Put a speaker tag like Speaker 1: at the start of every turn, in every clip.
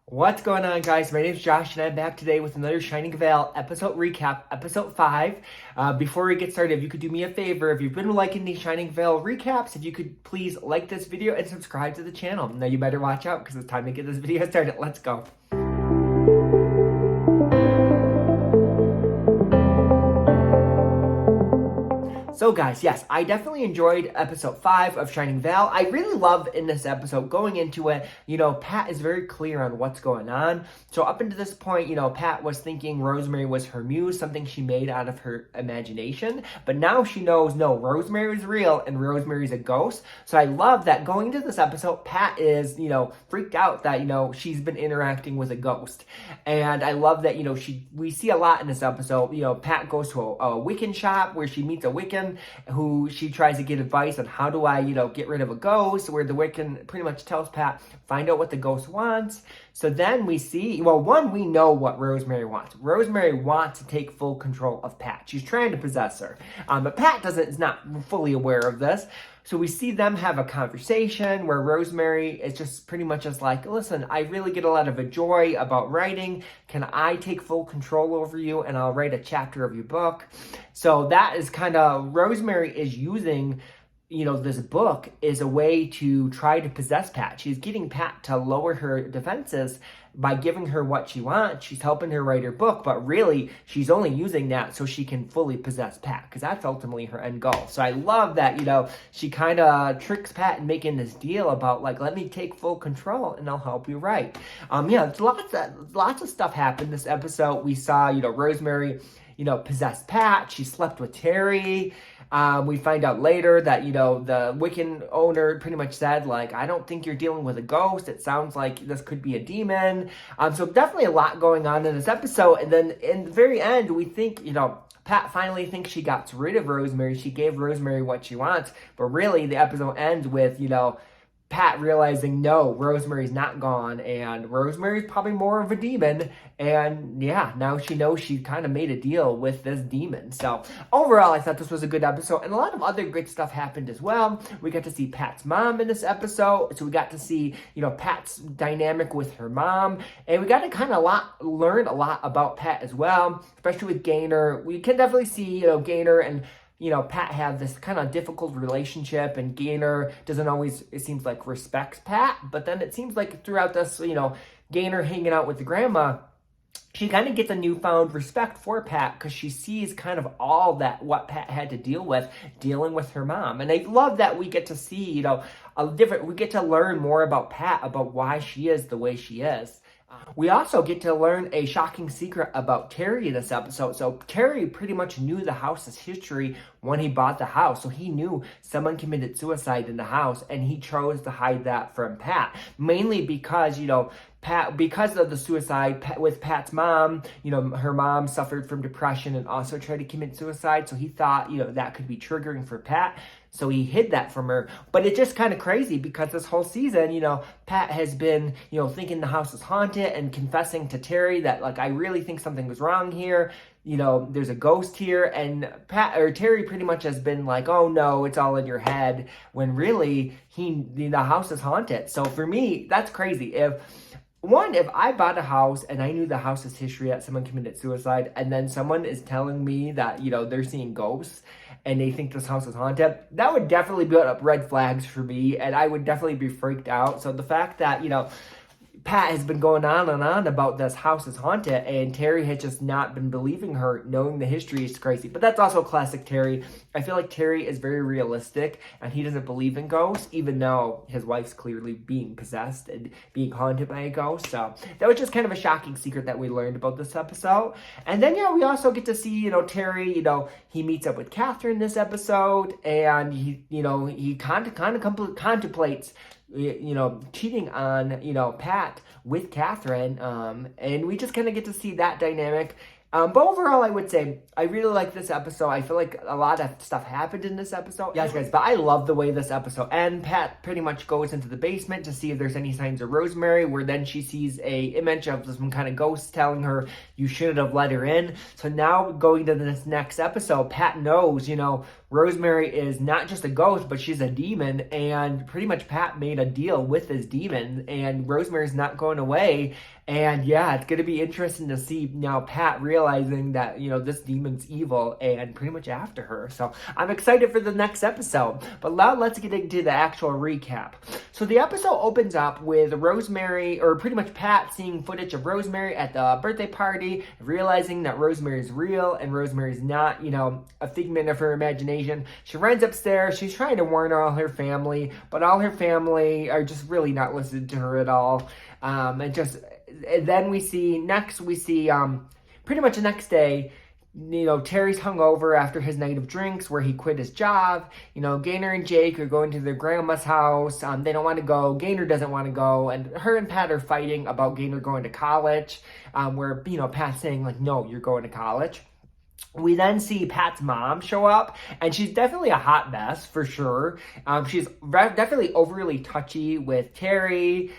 Speaker 1: What's going on, guys? My name is Josh, and I'm back today with another Shining Vale episode recap, episode 5. Before we get started, if you could do me a favor, if you've been liking these Shining Vale recaps, if you could please like this video and subscribe to the channel. Now you better watch out because it's time to get this video started. Let's go. So guys, yes, I definitely enjoyed episode 5 of Shining Vale. I really love in this episode, going into it, Pat is very clear on what's going on. So up until this point, Pat was thinking Rosemary was her muse, something she made out of her imagination. But now she knows, no, Rosemary is real and Rosemary's a ghost. So I love that going into this episode, Pat is, freaked out that, she's been interacting with a ghost. And I love that, we see a lot in this episode. Pat goes to a Wiccan shop where she meets a Wiccan who she tries to get advice on how do I, get rid of a ghost, where the Wiccan pretty much tells Pat, find out what the ghost wants. So then we see, we know what Rosemary wants. Rosemary wants to take full control of Pat. She's trying to possess her. But Pat is not fully aware of this. So we see them have a conversation where Rosemary is just pretty much just like, listen, I really get a lot of joy about writing. Can I take full control over you and I'll write a chapter of your book? So that is kind of, Rosemary is using, this book is a way to try to possess Pat. She's getting Pat to lower her defenses by giving her what she wants. She's helping her write her book, but really she's only using that so she can fully possess Pat, because that's ultimately her end goal. So I love that, she kind of tricks Pat in making this deal about like, let me take full control and I'll help you write. Lots of stuff happened this episode. We saw, Rosemary, possessed Pat. She slept with Terry. We find out later that, the Wiccan owner pretty much said, like, I don't think you're dealing with a ghost. It sounds like this could be a demon. So definitely a lot going on in this episode. And then in the very end, we think, Pat finally thinks she got rid of Rosemary. She gave Rosemary what she wants. But really, the episode ends with, Pat realizing, no, Rosemary's not gone, and Rosemary's probably more of a demon, and yeah, now she knows she kind of made a deal with this demon. So overall, I thought this was a good episode, and a lot of other good stuff happened as well. We got to see Pat's mom in this episode, so we got to see, Pat's dynamic with her mom, and we got to kind of learn a lot about Pat as well, especially with Gaynor. We can definitely see, Gaynor and Pat have this kind of difficult relationship, and Gaynor doesn't always, it seems like, respects Pat. But then it seems like throughout this, Gaynor hanging out with the grandma, she kind of gets a newfound respect for Pat because she sees kind of all that what Pat had to deal with, dealing with her mom. And I love that we get to see, we get to learn more about Pat, about why she is the way she is. We also get to learn a shocking secret about Terry this episode. So Terry pretty much knew the house's history when he bought the house. So he knew someone committed suicide in the house, and he chose to hide that from Pat. Mainly because, because of the suicide with Pat's mom, her mom suffered from depression and also tried to commit suicide. So he thought, that could be triggering for Pat. So he hid that from her. But it's just kind of crazy because this whole season, Pat has been, thinking the house is haunted and confessing to Terry that, like, I really think something was wrong here. There's a ghost here. And Terry pretty much has been like, oh no, it's all in your head. When really, the house is haunted. So for me, that's crazy. If I bought a house and I knew the house's history that someone committed suicide, and then someone is telling me that, they're seeing ghosts and they think this house is haunted, that would definitely build up red flags for me, and I would definitely be freaked out. So the fact that, Pat has been going on and on about this house is haunted, and Terry had just not been believing her, knowing the history is crazy. But that's also classic Terry. I feel like Terry is very realistic, and he doesn't believe in ghosts, even though his wife's clearly being possessed and being haunted by a ghost. So that was just kind of a shocking secret that we learned about this episode. And then, we also get to see, Terry, he meets up with Catherine this episode, and he kind of contemplates cheating on, Pat with Catherine. And we just kind of get to see that dynamic. But overall, I would say I really like this episode. I feel like a lot of stuff happened in this episode. Yes, guys, but I love the way this episode ends. Pat pretty much goes into the basement to see if there's any signs of Rosemary, where then she sees a image of some kind of ghost telling her you shouldn't have let her in. So now going to this next episode, Pat knows, Rosemary is not just a ghost, but she's a demon, and pretty much Pat made a deal with this demon, and Rosemary's not going away. And yeah, it's going to be interesting to see now Pat realizing that, this demon's evil and pretty much after her. So I'm excited for the next episode. But now let's get into the actual recap. So the episode opens up with Rosemary, or pretty much Pat, seeing footage of Rosemary at the birthday party, realizing that Rosemary's real and Rosemary's not, a figment of her imagination. She runs upstairs. She's trying to warn all her family, but all her family are just really not listening to her at all. And then we see pretty much the next day, Terry's hungover after his night of drinks where he quit his job. Gaynor and Jake are going to their grandma's house. They don't want to go. Gaynor doesn't want to go. And her and Pat are fighting about Gaynor going to college, where, Pat's saying, like, no, you're going to college. We then see Pat's mom show up, and she's definitely a hot mess, for sure. She's definitely overly touchy with Terry.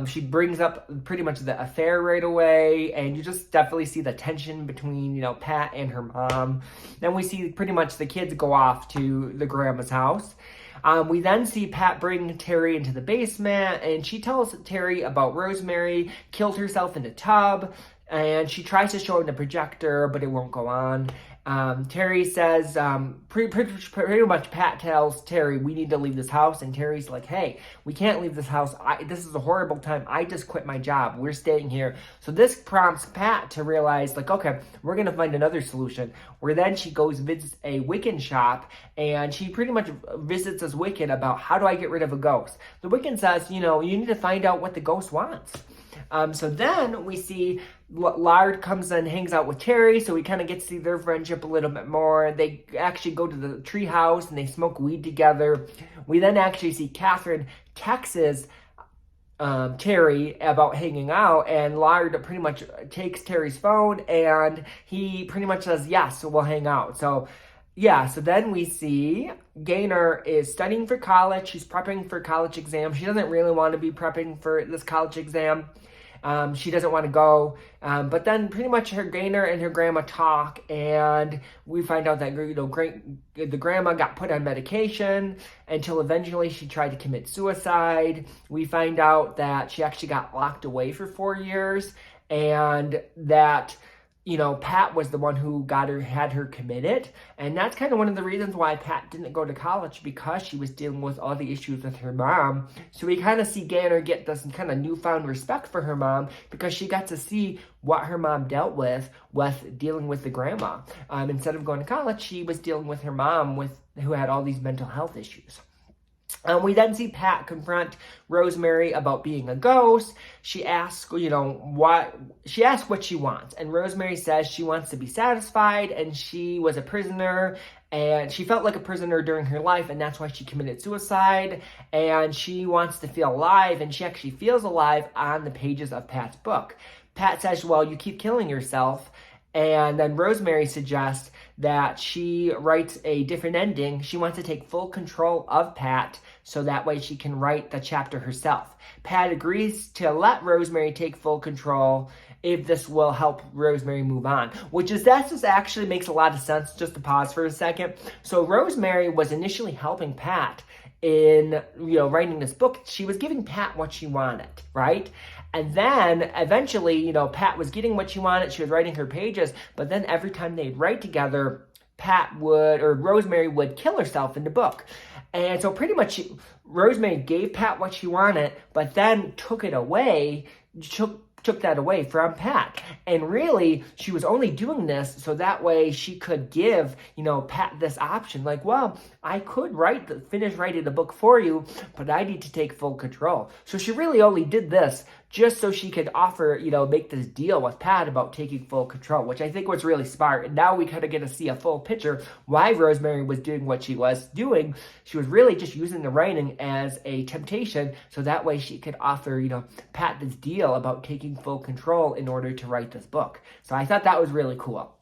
Speaker 1: She brings up pretty much the affair right away, and you just definitely see the tension between, Pat and her mom. Then we see pretty much the kids go off to the grandma's house. We then see Pat bring Terry into the basement, and she tells Terry about Rosemary killed herself in a tub, and she tries to show him the projector, but it won't go on. Terry says, pretty much Pat tells Terry, we need to leave this house. And Terry's like, hey, we can't leave this house. This is a horrible time. I just quit my job. We're staying here. So this prompts Pat to realize, like, okay, we're going to find another solution. Where then she goes visits a Wiccan shop, and she pretty much visits this Wiccan about how do I get rid of a ghost. The Wiccan says, you need to find out what the ghost wants. So then we see Lard comes and hangs out with Terry, so we kind of get to see their friendship a little bit more. They actually go to the tree house and they smoke weed together. We then actually see Catherine texts Terry about hanging out, and Lard pretty much takes Terry's phone and he pretty much says, yes, so we'll hang out. So then we see Gaynor is studying for college. She's prepping for college exam. She doesn't really want to be prepping for this college exam. She doesn't want to go. But then pretty much her Gaynor and her grandma talk, and we find out that the grandma got put on medication until eventually she tried to commit suicide. We find out that she actually got locked away for 4 years, and that Pat was the one who had her committed. And that's kind of one of the reasons why Pat didn't go to college, because she was dealing with all the issues with her mom. So we kind of see Gaynor get this kind of newfound respect for her mom, because she got to see what her mom dealt with dealing with the grandma. Instead of going to college, she was dealing with her mom who had all these mental health issues. We then see Pat confront Rosemary about being a ghost. She asks, what she wants. And Rosemary says she wants to be satisfied, and she was a prisoner, and she felt like a prisoner during her life, and that's why she committed suicide. And she wants to feel alive, and she actually feels alive on the pages of Pat's book. Pat says, well, you keep killing yourself. And then Rosemary suggests that she writes a different ending. She wants to take full control of Pat, so that way she can write the chapter herself. Pat agrees to let Rosemary take full control if this will help Rosemary move on. That just actually makes a lot of sense. Just to pause for a second. So Rosemary was initially helping Pat in writing this book. She was giving Pat what she wanted, right? And then eventually, Pat was getting what she wanted. She was writing her pages, but then every time they'd write together, Rosemary would kill herself in the book. And so pretty much Rosemary gave Pat what she wanted, but then took that away from Pat. And really, she was only doing this so that way she could give, Pat this option. Like, well, I could finish writing the book for you, but I need to take full control. So she really only did this just so she could offer, make this deal with Pat about taking full control, which I think was really smart. And now we kind of get to see a full picture why Rosemary was doing what she was doing. She was really just using the writing as a temptation, so that way she could offer, Pat this deal about taking full control in order to write this book. So I thought that was really cool.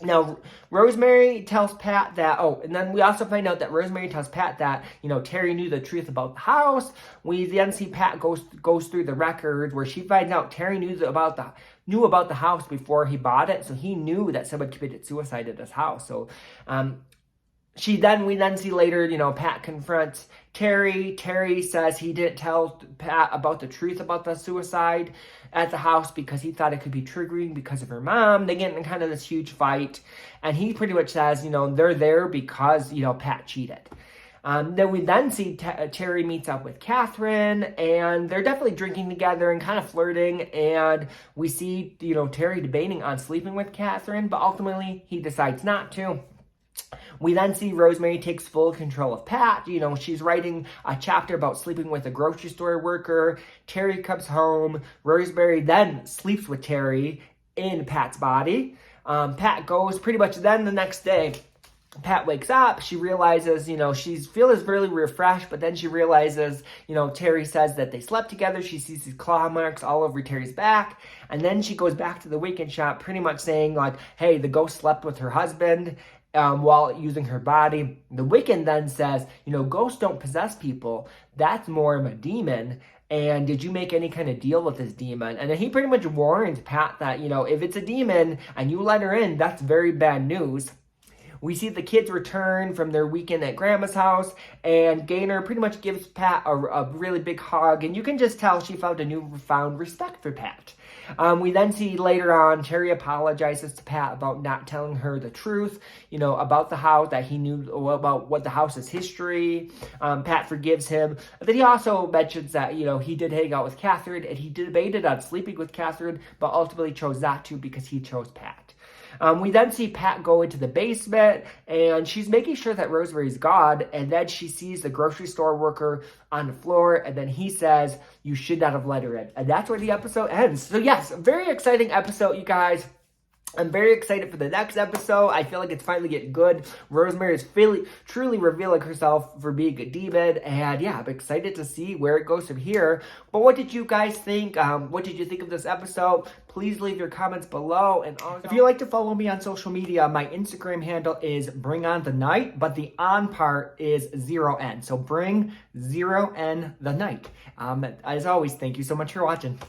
Speaker 1: Now, Rosemary tells Pat that, and then we also find out that Rosemary tells Pat that, Terry knew the truth about the house. We then see Pat goes through the records where she finds out Terry knew about the house before he bought it, so he knew that someone committed suicide at his house. So, we then see later, Pat confronts Terry. Terry says he didn't tell Pat about the truth about the suicide at the house because he thought it could be triggering because of her mom. They get in kind of this huge fight, and he pretty much says, they're there because, Pat cheated. Then we see Terry meets up with Catherine, and they're definitely drinking together and kind of flirting, and we see, Terry debating on sleeping with Catherine, but ultimately he decides not to. We then see Rosemary takes full control of Pat. She's writing a chapter about sleeping with a grocery store worker. Terry comes home. Rosemary then sleeps with Terry in Pat's body. Pat goes pretty much then the next day. Pat wakes up, she realizes, she feels really refreshed, but then she realizes, Terry says that they slept together. She sees these claw marks all over Terry's back, and then she goes back to the weekend shop pretty much saying like, hey, the ghost slept with her husband while using her body. The Wiccan then says, ghosts don't possess people. That's more of a demon. And did you make any kind of deal with this demon? And then he pretty much warns Pat that, if it's a demon and you let her in, that's very bad news. We see the kids return from their weekend at Grandma's house, and Gaynor pretty much gives Pat a really big hug, and you can just tell she felt a newfound respect for Pat. We then see later on, Terry apologizes to Pat about not telling her the truth, about the house, that he knew about what the house's history. Pat forgives him. But then he also mentions that, he did hang out with Catherine, and he debated on sleeping with Catherine, but ultimately chose not to because he chose Pat. We then see Pat go into the basement, and she's making sure that Rosemary's gone, and then she sees the grocery store worker on the floor, and then he says, you should not have let her in. And that's where the episode ends. So yes, a very exciting episode, you guys. I'm very excited for the next episode. I feel like it's finally getting good. Rosemary is truly revealing herself for being a demon. And yeah, I'm excited to see where it goes from here. But what did you guys think? What did you think of this episode? Please leave your comments below. And also, if you like to follow me on social media, my Instagram handle is Bring On The Night, but the on part is 0N. So Bring 0N The Night. As always, thank you so much for watching.